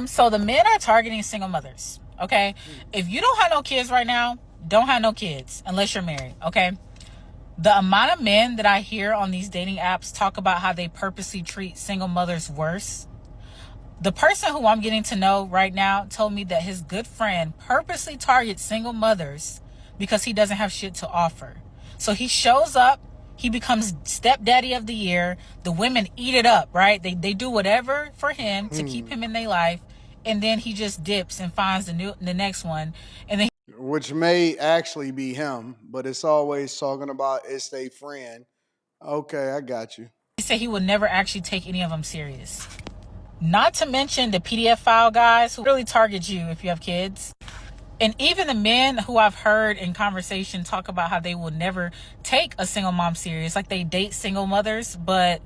So the men are targeting single mothers. Okay, if you don't have no kids right now, don't have no kids unless you're married. Okay, the amount of men that I hear on these dating apps talk about how they purposely treat single mothers worse. The person who I'm getting to know right now told me that his good friend purposely targets single mothers because he doesn't have shit to offer. So he shows up, he becomes stepdaddy of the year. The women eat it up, right? They do whatever for him to keep him in their life, and then he just dips and finds the next one, and then Which may actually be him, but it's always talking about it's their friend. Okay, I got you. he said he would never actually take any of them serious. Not to mention the PDF file guys who really target you if you have kids. And even the men who I've heard in conversation talk about how they will never take a single mom serious, like they date single mothers. But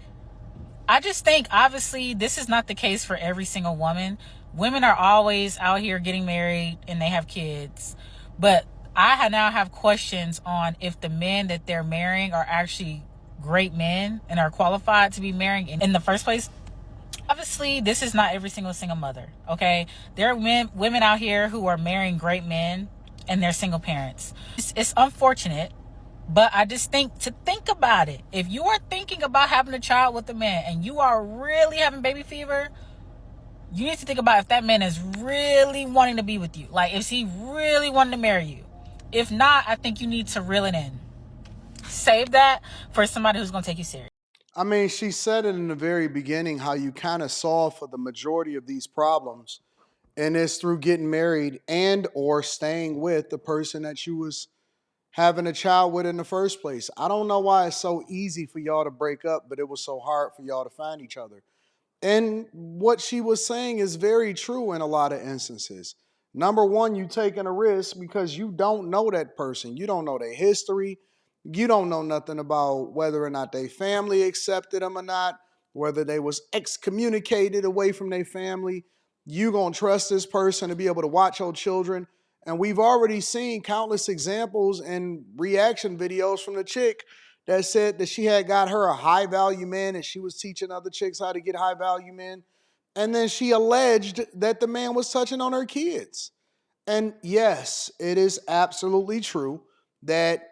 I just think, obviously, this is not the case for every single woman. Women are always out here getting married and they have kids. But I now have questions on if the men that they're marrying are actually great men and are qualified to be marrying in the first place. Obviously, this is not every single mother. Okay, there are women out here who are marrying great men and they're single parents. It's unfortunate, but I just think to think about it. If you are thinking about having a child with a man and you are really having baby fever, you need to think about if that man is really wanting to be with you. Like, is he really wanting to marry you? If not, I think you need to reel it in. Save that for somebody who's going to take you serious. I mean, she said it in the very beginning how you kind of solve for the majority of these problems, and it's through getting married and or staying with the person that you was having a child with in the first place. I don't know why it's so easy for y'all to break up, but it was so hard for y'all to find each other. And what she was saying is very true in a lot of instances. Number one, you taking a risk because you don't know that person. You don't know their history. You don't know nothing about whether or not their family accepted them or not, whether they was excommunicated away from their family. You gonna trust this person to be able to watch your children. And we've already seen countless examples and reaction videos from the chick that said that she had got her a high value man and she was teaching other chicks how to get high value men. And then she alleged that the man was touching on her kids. And yes, it is absolutely true that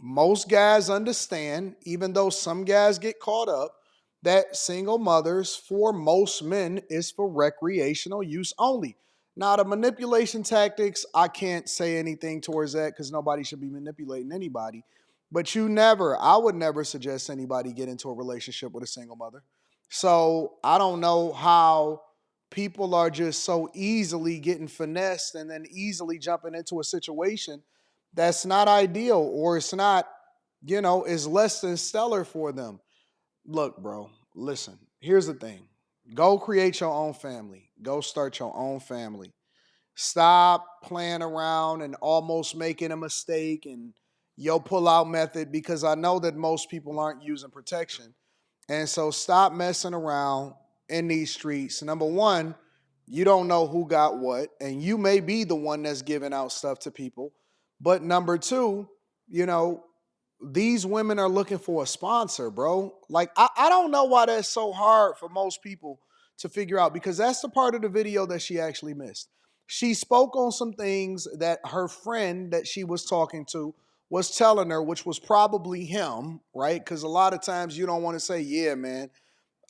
most guys understand, even though some guys get caught up, that single mothers for most men is for recreational use only. Now, the manipulation tactics, I can't say anything towards that because nobody should be manipulating anybody. But I would never suggest anybody get into a relationship with a single mother. So I don't know how people are just so easily getting finessed and then easily jumping into a situation that's not ideal or it's not, is less than stellar for them. Look, bro, listen, here's the thing. Go create your own family. Go start your own family. Stop playing around and almost making a mistake and yo pull out method because I know that most people aren't using protection. And so stop messing around in these streets. Number one, you don't know who got what, and you may be the one that's giving out stuff to people. But number two, you know, these women are looking for a sponsor, bro. Like, I don't know why that's so hard for most people to figure out because that's the part of the video that she actually missed. She spoke on some things that her friend that she was talking to was telling her, which was probably him, right? Because a lot of times you don't want to say, yeah, man,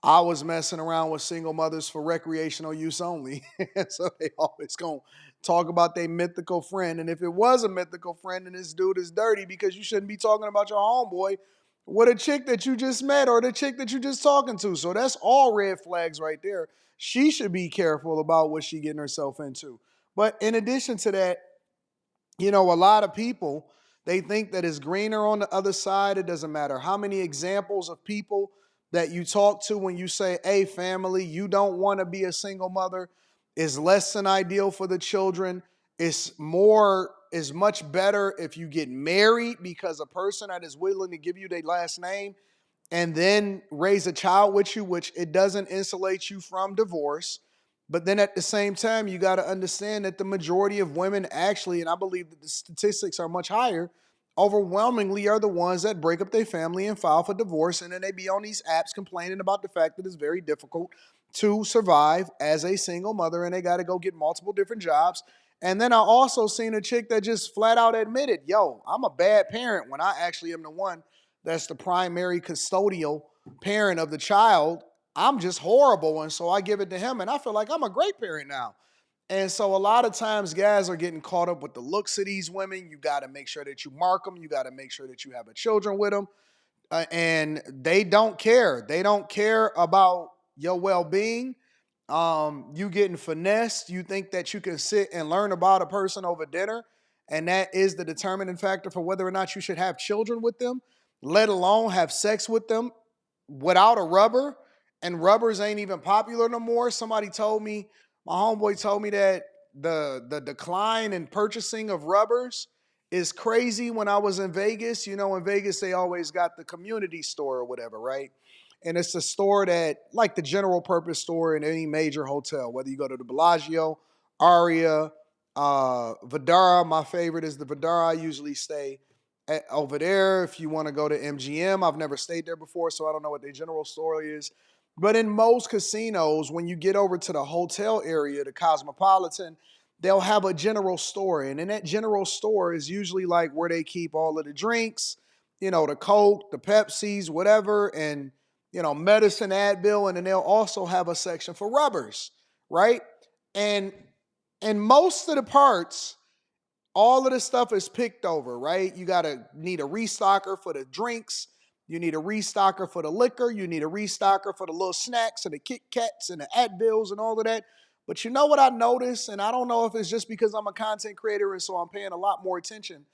I was messing around with single mothers for recreational use only. So they always gonna talk about their mythical friend. And if it was a mythical friend, then this dude is dirty because you shouldn't be talking about your homeboy with a chick that you just met or the chick that you just talking to. So that's all red flags right there. She should be careful about what she getting herself into. But in addition to that, a lot of people, they think that it's greener on the other side. It doesn't matter how many examples of people that you talk to when you say, hey, family, you don't want to be a single mother, is less than ideal for the children. Is much better if you get married because a person that is willing to give you their last name and then raise a child with you, which it doesn't insulate you from divorce. But then at the same time, you got to understand that the majority of women actually, and I believe that the statistics are much higher, overwhelmingly are the ones that break up their family and file for divorce. And then they be on these apps complaining about the fact that it's very difficult to survive as a single mother, and they got to go get multiple different jobs. And then I also seen a chick that just flat out admitted, yo, I'm a bad parent when I actually am the one that's the primary custodial parent of the child. I'm just horrible. And so I give it to him, and I feel like I'm a great parent now. And so a lot of times guys are getting caught up with the looks of these women. You got to make sure that you mark them. You got to make sure that you have a children with them. And they don't care. They don't care about your well-being. You getting finessed. You think that you can sit and learn about a person over dinner, and that is the determining factor for whether or not you should have children with them, let alone have sex with them without a rubber. And rubbers ain't even popular no more. Somebody told me, my homeboy told me that the decline in purchasing of rubbers is crazy. When I was in Vegas, you know, in Vegas, they always got the community store or whatever, right? And it's a store that, like the general purpose store in any major hotel, whether you go to the Bellagio, Aria, Vidara. My favorite is the Vidara. I usually stay over there. If you want to go to MGM, I've never stayed there before, so I don't know what their general store is. But in most casinos, when you get over to the hotel area, the Cosmopolitan, they'll have a general store. And in that general store is usually like where they keep all of the drinks, you know, the Coke, the Pepsis, whatever, and, you know, medicine, Advil. And then they'll also have a section for rubbers, right? And most of the parts, all of the stuff is picked over, right? You gotta need a restocker for the drinks. You need a restocker for the liquor. You need a restocker for the little snacks and the Kit Kats and the Advils and all of that. But you know what I noticed, and I don't know if it's just because I'm a content creator and so I'm paying a lot more attention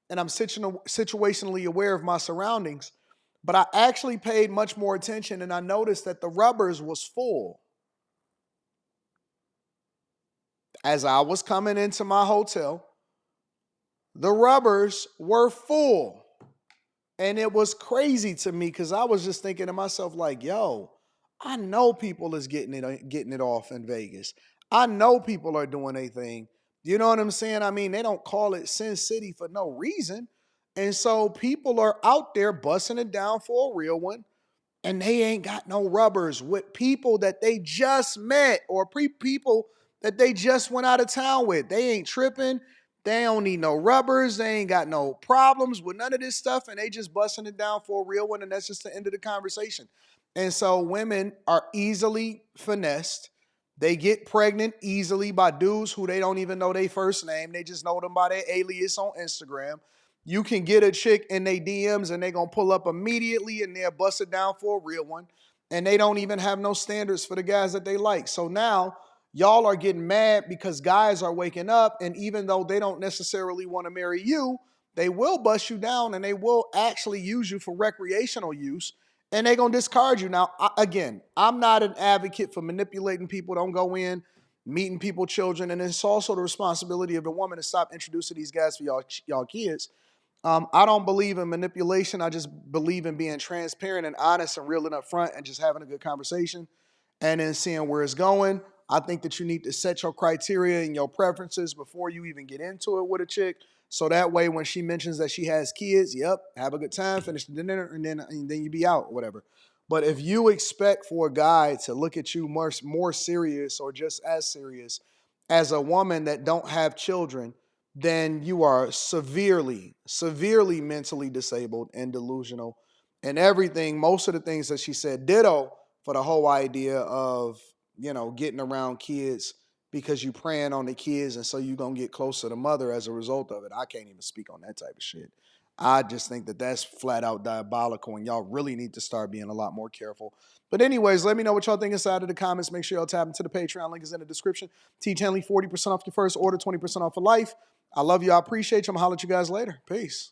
and I'm situationally aware of my surroundings, but I actually paid much more attention and I noticed that the rubbers was full. As I was coming into my hotel, the rubbers were full. And it was crazy to me because I was just thinking to myself, like, yo, I know people is getting it off in Vegas. I know people are doing a thing. You know what I'm saying? I mean, they don't call it Sin City for no reason. And so people are out there busting it down for a real one, and they ain't got no rubbers with people that they just met or people that they just went out of town with. They ain't tripping. They don't need no rubbers. They ain't got no problems with none of this stuff, and they just busting it down for a real one, and that's just the end of the conversation. And so women are easily finessed. They get pregnant easily by dudes who they don't even know their first name. They just know them by their alias on Instagram. You can get a chick in their DMs and they're going to pull up immediately and they'll bust it down for a real one. And they don't even have no standards for the guys that they like. So now y'all are getting mad because guys are waking up, and even though they don't necessarily want to marry you, they will bust you down and they will actually use you for recreational use, and they're going to discard you. Now, again, I'm not an advocate for manipulating people. Don't go in meeting people, children, and it's also the responsibility of the woman to stop introducing these guys for y'all kids. I don't believe in manipulation. I just believe in being transparent and honest and real and upfront and just having a good conversation and then seeing where it's going. I think that you need to set your criteria and your preferences before you even get into it with a chick. So that way, when she mentions that she has kids, yep, have a good time, finish the dinner, and then you be out or whatever. But if you expect for a guy to look at you more serious or just as serious as a woman that don't have children, then you are severely mentally disabled and delusional and everything. Most of the things that she said, ditto for the whole idea of, you know, getting around kids because you preying on the kids and so you going to get closer to mother as a result of it. I can't even speak on that type of shit. I just think that that's flat out diabolical, and y'all really need to start being a lot more careful. But anyways, let me know what y'all think inside of the comments. Make sure y'all tap into the Patreon. Link is in the description. Teach Henley 40% off your first order, 20% off for life. I love you. I appreciate you. I'm going to holler at you guys later. Peace.